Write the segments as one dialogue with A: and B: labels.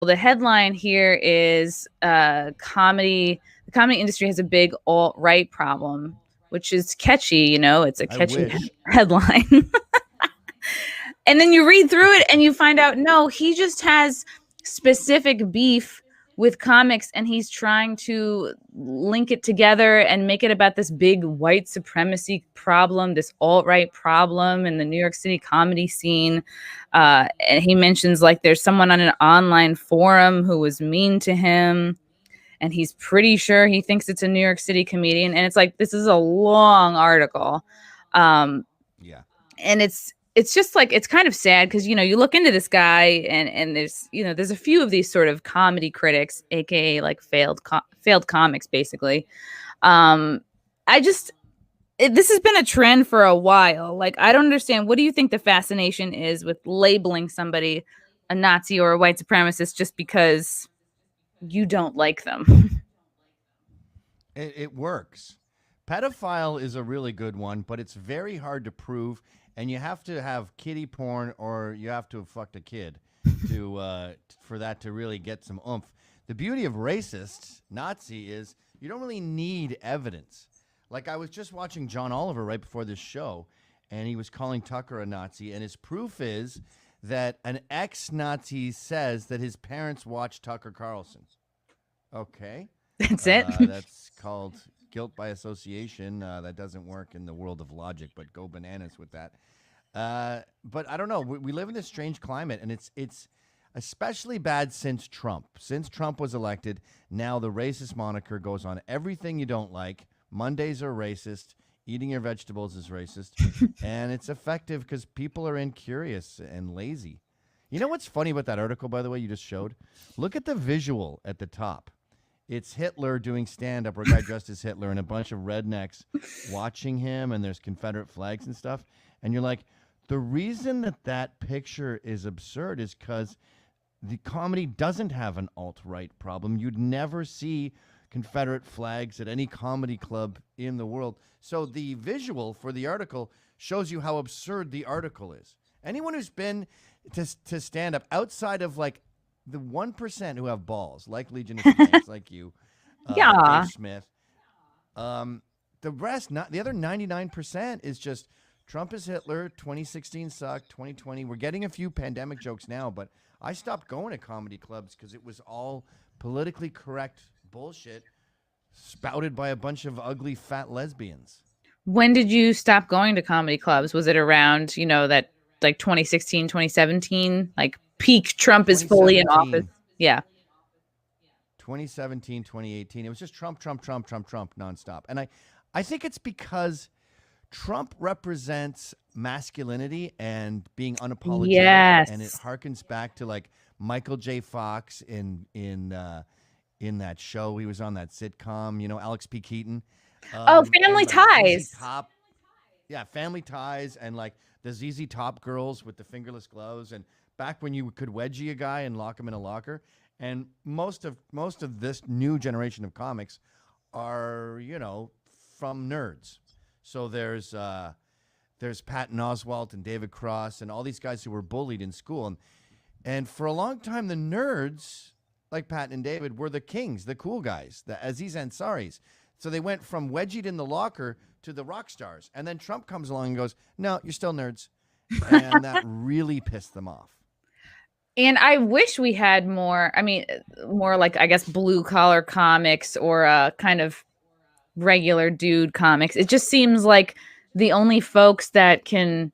A: the headline here is comedy. The comedy industry has a big alt-right problem, which is catchy. It's a catchy headline. And then you read through it and you find out, no, he just has specific beef with comics, and he's trying to link it together and make it about this big white supremacy problem, this alt-right problem in the New York City comedy scene. And he mentions like there's someone on an online forum who was mean to him, and he's pretty sure he thinks it's a New York City comedian. And it's like, this is a long article. And it's just like, it's kind of sad because, you look into this guy and there's a few of these sort of comedy critics, aka like failed comics, basically. This has been a trend for a while. Like, I don't understand. What do you think the fascination is with labeling somebody a Nazi or a white supremacist just because you don't like them?
B: It works. Pedophile is a really good one, but it's very hard to prove. And you have to have kiddie porn, or you have to have fucked a kid for that to really get some oomph. The beauty of racist, Nazi, is you don't really need evidence. Like, I was just watching John Oliver right before this show, and he was calling Tucker a Nazi, and his proof is that an ex-Nazi says that his parents watched Tucker Carlson. Okay.
A: That's it?
B: That's called guilt by association. That doesn't work in the world of logic, but go bananas with that. But I don't know. We live in this strange climate, and it's especially bad since Trump. Since Trump was elected, now the racist moniker goes on everything you don't like. Mondays are racist. Eating your vegetables is racist. And it's effective because people are incurious and lazy. You know what's funny about that article, by the way, you just showed? Look at the visual at the top. It's Hitler doing stand-up, or a guy dressed as Hitler, and a bunch of rednecks watching him, and there's Confederate flags and stuff. And you're like, the reason that picture is absurd is because the comedy doesn't have an alt-right problem. You'd never see Confederate flags at any comedy club in the world. So the visual for the article shows you how absurd the article is. Anyone who's been to stand-up outside of, like, the 1% who have balls, like Legion of Skanks, like you, Dave Smith. The rest, the other 99% is just Trump is Hitler, 2016 sucked, 2020. We're getting a few pandemic jokes now, but I stopped going to comedy clubs because it was all politically correct bullshit spouted by a bunch of ugly fat lesbians.
A: When did you stop going to comedy clubs? Was it around, that like 2016, 2017, like peak Trump is fully in office? Yeah.
B: 2017, 2018. It was just Trump nonstop. And I think it's because Trump represents masculinity and being unapologetic.
A: Yes.
B: And it harkens back to like Michael J. Fox in that show. He was on that sitcom, Alex P. Keaton.
A: Family Ties.
B: Family Ties, and like the ZZ Top girls with the fingerless gloves, and back when you could wedgie a guy and lock him in a locker. And most of this new generation of comics are, from nerds. So there's Patton Oswalt and David Cross and all these guys who were bullied in school. And for a long time, the nerds, like Patton and David, were the kings, the cool guys, the Aziz Ansari's. So they went from wedgied in the locker to the rock stars. And then Trump comes along and goes, no, you're still nerds. And that really pissed them off.
A: And I wish we had more like, I guess, blue collar comics or kind of regular dude comics. It just seems like the only folks that can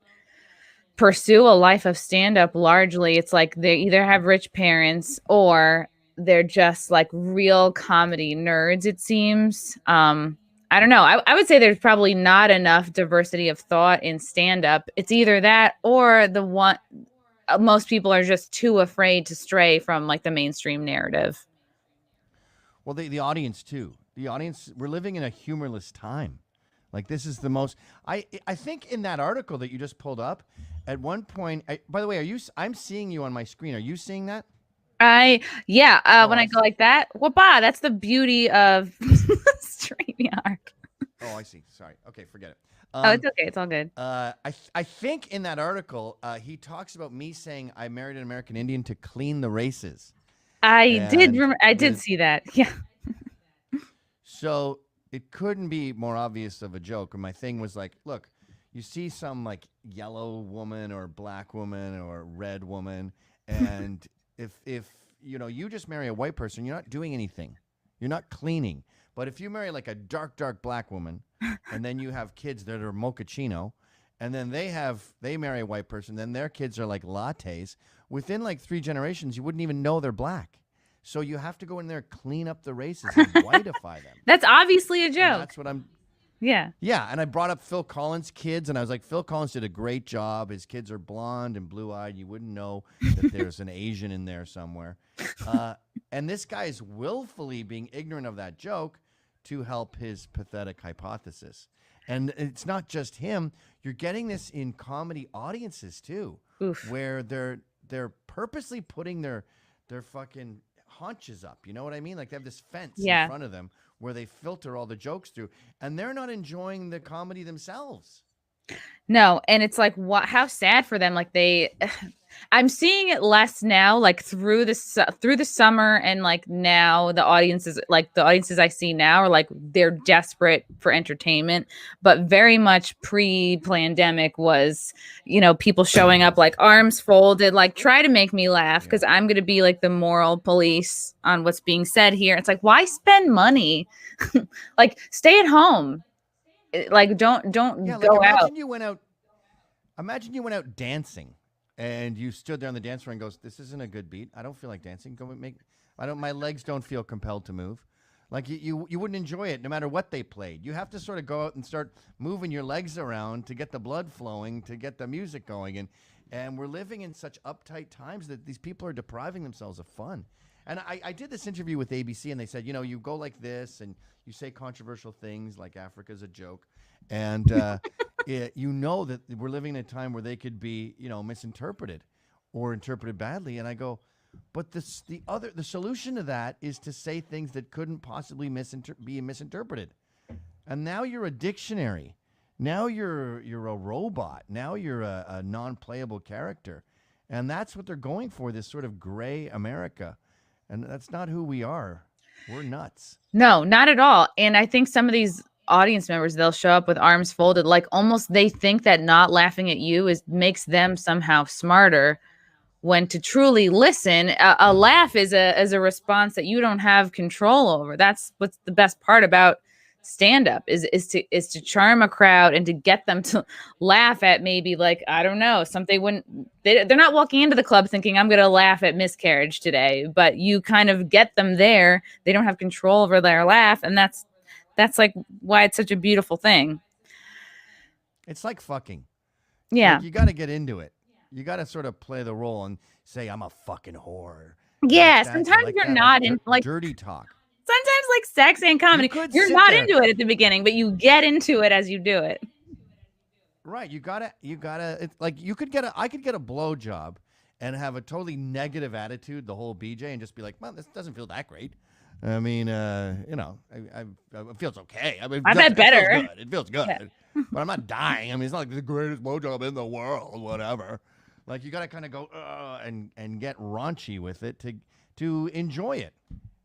A: pursue a life of stand-up, largely, it's like they either have rich parents or they're just like real comedy nerds, it seems. I don't know. I would say there's probably not enough diversity of thought in stand-up. It's either that or the one... most people are just too afraid to stray from like the mainstream narrative.
B: Well, the audience too. The audience, we're living in a humorless time. Like, this is the most, I think in that article that you just pulled up, at one point, by the way, I'm seeing you on my screen. Are you seeing that?
A: When I go like that, that's the beauty of StreamYard.
B: Oh, I see. Sorry. Okay, forget it.
A: It's okay. It's all good.
B: I think in that article, he talks about me saying I married an American Indian to clean the races.
A: I did
B: there's
A: see that. Yeah.
B: So it couldn't be more obvious of a joke. And my thing was like, look, you see some like yellow woman or black woman or red woman, and if you just marry a white person, you're not doing anything. You're not cleaning. But if you marry like a dark black woman, and then you have kids that are mochaccino, and then they marry a white person, then their kids are like lattes, within like 3 generations, you wouldn't even know they're black. So you have to go in there, clean up the races, and whiteify them.
A: That's obviously a joke.
B: And that's what I'm.
A: Yeah.
B: Yeah, and I brought up Phil Collins' kids, and I was like, Phil Collins did a great job. His kids are blonde and blue-eyed. You wouldn't know that there's an Asian in there somewhere. And this guy is willfully being ignorant of that joke to help his pathetic hypothesis. And it's not just him. You're getting this in comedy audiences too, where they're purposely putting their fucking haunches up. You know what I mean? Like they have this fence in front of them where they filter all the jokes through, and they're not enjoying the comedy themselves.
A: No, and it's like, how sad for them. Like I'm seeing it less now, like through the summer, and like now the audiences I see now are like they're desperate for entertainment, but very much pre-pandemic was, people showing up like arms folded, like try to make me laugh because I'm gonna be like the moral police on what's being said here. It's like, why spend money? Like stay at home. Like don't go out.
B: Imagine you went out dancing, and you stood there on the dance floor and goes, "This isn't a good beat. I don't feel like dancing. My legs don't feel compelled to move." Like you wouldn't enjoy it no matter what they played. You have to sort of go out and start moving your legs around to get the blood flowing, to get the music going, and we're living in such uptight times that these people are depriving themselves of fun. And I did this interview with ABC, and they said, you go like this, and you say controversial things like Africa's a joke, and you know that we're living in a time where they could be, misinterpreted or interpreted badly. And I go, but the solution to that is to say things that couldn't possibly be misinterpreted. And now you're a dictionary. Now you're a robot. Now you're a non-playable character. And that's what they're going for, this sort of gray America. And that's not who we are. We're nuts.
A: No, not at all. And I think some of these audience members, they'll show up with arms folded, like almost they think that not laughing at you makes them somehow smarter, when to truly listen, a laugh is a response that you don't have control over. That's what's the best part about stand-up is to charm a crowd and to get them to laugh at maybe, like, I don't know, something they're not walking into the club thinking I'm going to laugh at miscarriage today, but you kind of get them there. They don't have control over their laugh. And that's like why it's such a beautiful thing.
B: It's like fucking.
A: Yeah.
B: Like you got to get into it. You got to sort of play the role and say, I'm a fucking whore.
A: Yeah. Sometimes you're not in like
B: dirty talk.
A: Sometimes like sex and comedy, you're not into it at the beginning, but you get into it as you do it.
B: Right. You gotta, it's like I could get a blowjob and have a totally negative attitude the whole BJ and just be like, well, this doesn't feel that great. I mean, it feels okay. I mean,
A: I bet better.
B: It feels good. Yeah. But I'm not dying. I mean, it's not like the greatest blowjob in the world, whatever. Like you got to kind of go and get raunchy with it to enjoy it.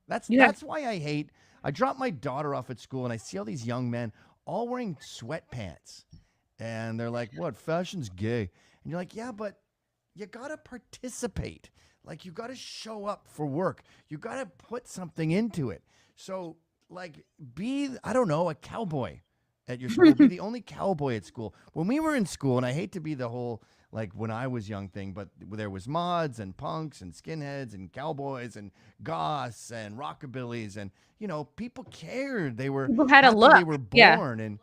B: That's why I drop my daughter off at school and I see all these young men all wearing sweatpants. And they're like, what? Fashion's gay. And you're like, yeah, but you got to participate. Like, you got to show up for work. You got to put something into it. So, like, be, I don't know, a cowboy at your school. Be the only cowboy at school. When we were in school, and I hate to be the whole, like, when I was young thing, but there was mods and punks and skinheads and cowboys and goths and rockabillys. And, people cared. People
A: had a look.
B: They were born. And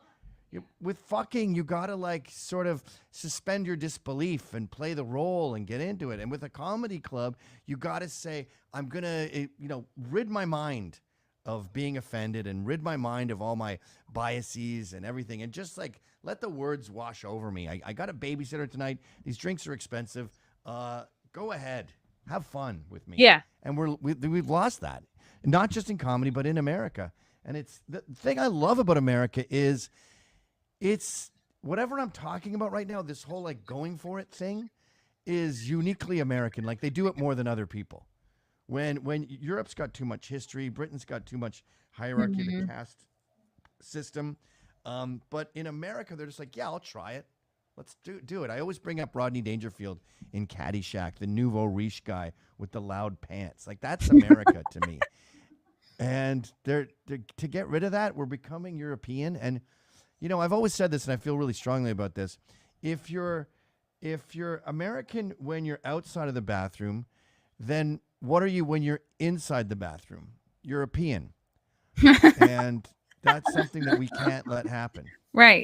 B: with fucking, you got to like sort of suspend your disbelief and play the role and get into it. And with a comedy club, you got to say, I'm going to, rid my mind of being offended and rid my mind of all my biases and everything. And just like, let the words wash over me. I got a babysitter tonight. These drinks are expensive. Go ahead. Have fun with me.
A: Yeah.
B: And we've lost that. Not just in comedy, but in America. And it's the thing I love about America is it's whatever I'm talking about right now, this whole like going for it thing is uniquely American. Like they do it more than other people. When Europe's got too much history, Britain's got too much hierarchy of the caste system. But in America, they're just like, yeah, I'll try it. Let's do it. I always bring up Rodney Dangerfield in Caddyshack, the nouveau riche guy with the loud pants. Like, that's America to me. And they're to get rid of that, we're becoming European. And, you know, I've always said this, and I feel really strongly about this. If you're American when you're outside of the bathroom, then what are you when you're inside the bathroom? European. And that's something that we can't let happen.
A: Right.